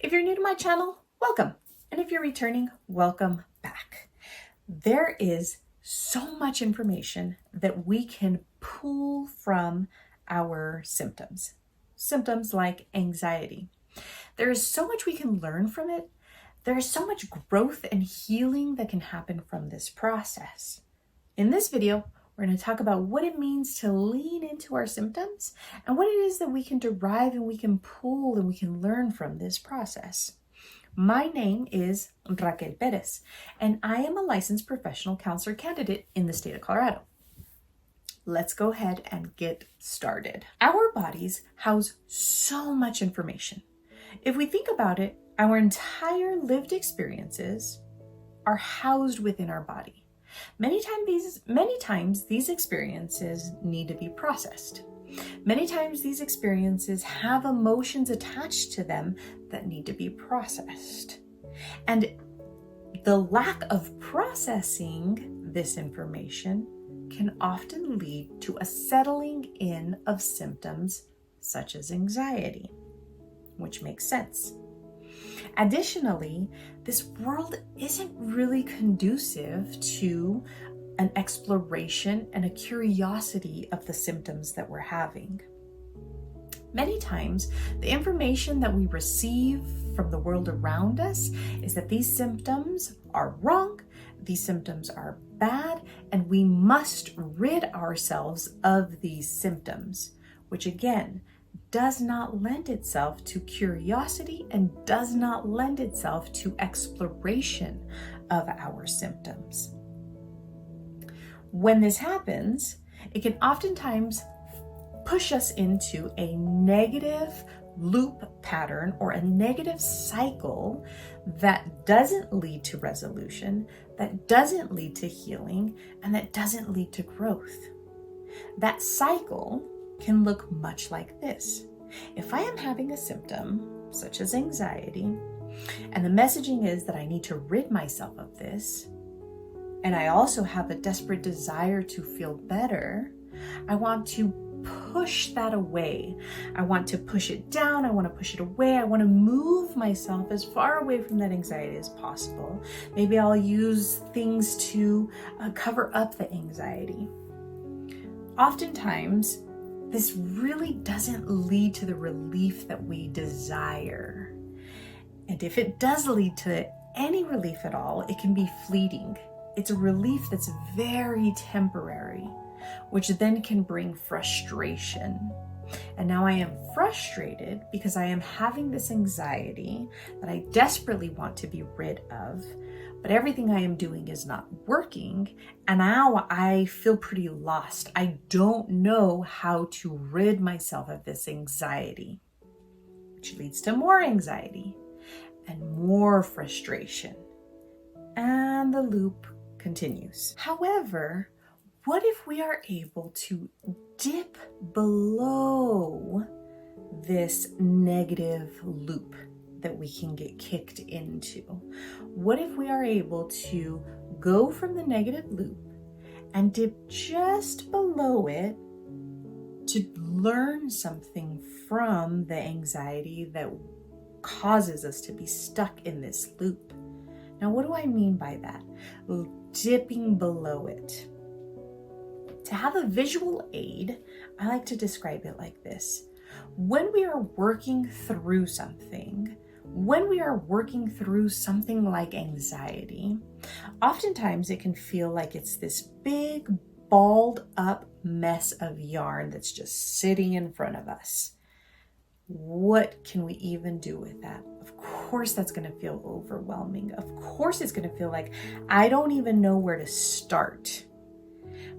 If you're new to my channel, welcome. And if you're returning, welcome back. There is so much information that we can pull from our symptoms. Symptoms like anxiety. There is so much we can learn from it. There is so much growth and healing that can happen from this process. In this video, we're going to talk about what it means to lean into our symptoms and what it is that we can derive and we can pull and we can learn from this process. My name is Raquel Perez, and I am a licensed professional counselor candidate in the state of Colorado. Let's go ahead and get started. Our bodies house so much information. If we think about it, our entire lived experiences are housed within our body. Many times these experiences need to be processed. Many times these experiences have emotions attached to them that need to be processed. And the lack of processing this information can often lead to a settling in of symptoms such as anxiety, which makes sense. Additionally, this world isn't really conducive to an exploration and a curiosity of the symptoms that we're having. Many times, the information that we receive from the world around us is that these symptoms are wrong, these symptoms are bad, and we must rid ourselves of these symptoms, which again, does not lend itself to curiosity and does not lend itself to exploration of our symptoms. When this happens, it can oftentimes push us into a negative loop pattern or a negative cycle that doesn't lead to resolution, that doesn't lead to healing, and that doesn't lead to growth. That cycle can look much like this. If I am having a symptom, such as anxiety, and the messaging is that I need to rid myself of this, and I also have a desperate desire to feel better, I want to push that away. I want to push it down. I want to push it away. I want to move myself as far away from that anxiety as possible. Maybe I'll use things to cover up the anxiety. Oftentimes, this really doesn't lead to the relief that we desire. And if it does lead to any relief at all, it can be fleeting. It's a relief that's very temporary, which then can bring frustration. And now I am frustrated because I am having this anxiety that I desperately want to be rid of, but everything I am doing is not working. And now I feel pretty lost. I don't know how to rid myself of this anxiety, which leads to more anxiety and more frustration. And the loop continues. However, what if we are able to dip below this negative loop that we can get kicked into? What if we are able to go from the negative loop and dip just below it to learn something from the anxiety that causes us to be stuck in this loop? Now, what do I mean by that? Dipping below it. To have a visual aid, I like to describe it like this. When we are working through something, like anxiety, oftentimes it can feel like it's this big, balled up mess of yarn that's just sitting in front of us. What can we even do with that? Of course, that's going to feel overwhelming. Of course, it's going to feel like I don't even know where to start.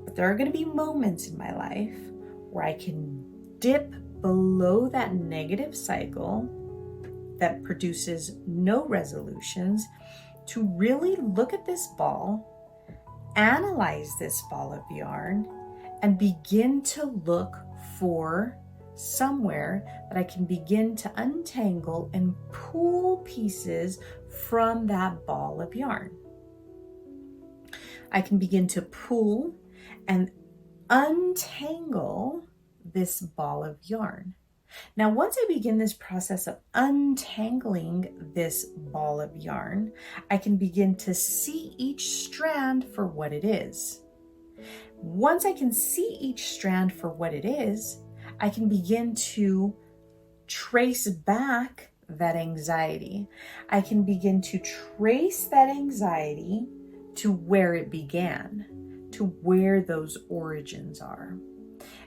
But there are going to be moments in my life where I can dip below that negative cycle that produces no resolutions to really look at this ball, analyze this ball of yarn, and begin to look for somewhere that I can begin to untangle and pull pieces from that ball of yarn. I can begin to pull and untangle this ball of yarn. Now, once I begin this process of untangling this ball of yarn, I can begin to see each strand for what it is. Once I can see each strand for what it is, I can begin to trace back that anxiety. I can begin to trace that anxiety to where it began, to where those origins are.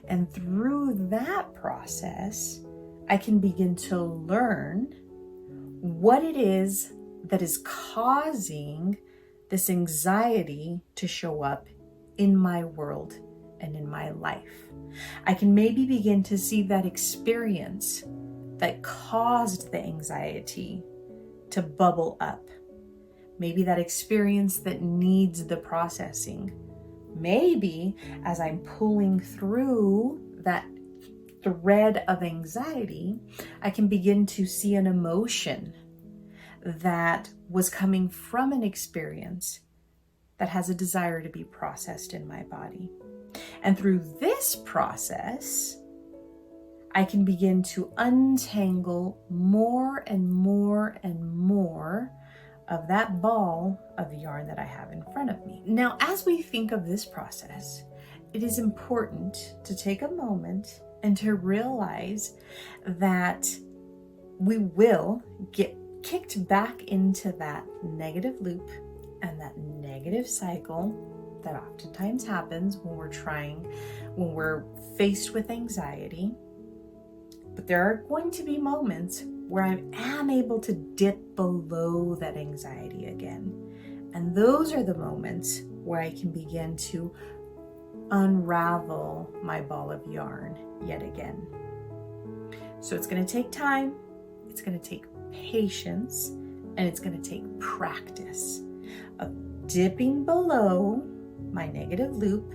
And through that process, I can begin to learn what it is that is causing this anxiety to show up in my world and in my life. I can maybe begin to see that experience that caused the anxiety to bubble up. Maybe that experience that needs the processing. Maybe as I'm pulling through that thread of anxiety, I can begin to see an emotion that was coming from an experience that has a desire to be processed in my body. And through this process, I can begin to untangle more and more and more of that ball of yarn that I have in front of me. Now, as we think of this process, it is important to take a moment and to realize that we will get kicked back into that negative loop and that negative cycle that oftentimes happens when we're faced with anxiety. But there are going to be moments where I am able to dip below that anxiety again. And those are the moments where I can begin to unravel my ball of yarn yet again. So it's going to take time, it's going to take patience, and it's going to take practice of dipping below my negative loop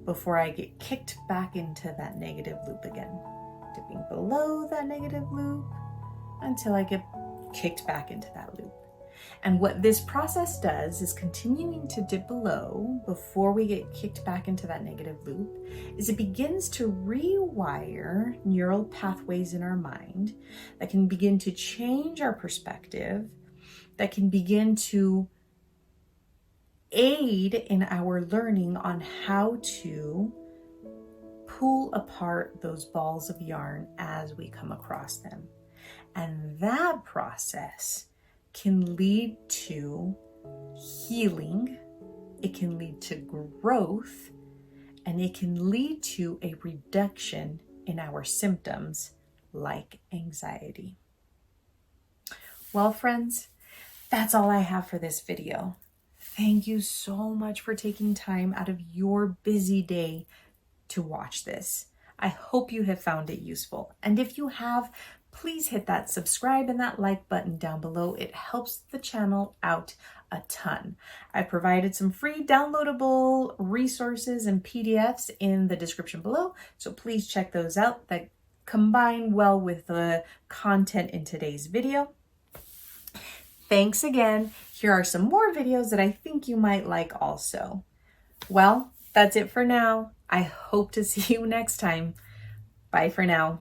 before I get kicked back into that negative loop again. Dipping below that negative loop until I get kicked back into that loop. And what this process does is continuing to dip below before we get kicked back into that negative loop is it begins to rewire neural pathways in our mind that can begin to change our perspective, that can begin to aid in our learning on how to pull apart those balls of yarn as we come across them. And that process can lead to healing, it can lead to growth, and it can lead to a reduction in our symptoms like anxiety. Well, friends, that's all I have for this video. Thank you so much for taking time out of your busy day to watch this. I hope you have found it useful. And if you have, please hit that subscribe and that like button down below. It helps the channel out a ton. I provided some free downloadable resources and PDFs in the description below, so please check those out that combine well with the content in today's video. Thanks again. Here are some more videos that I think you might like also. Well, that's it for now. I hope to see you next time. Bye for now.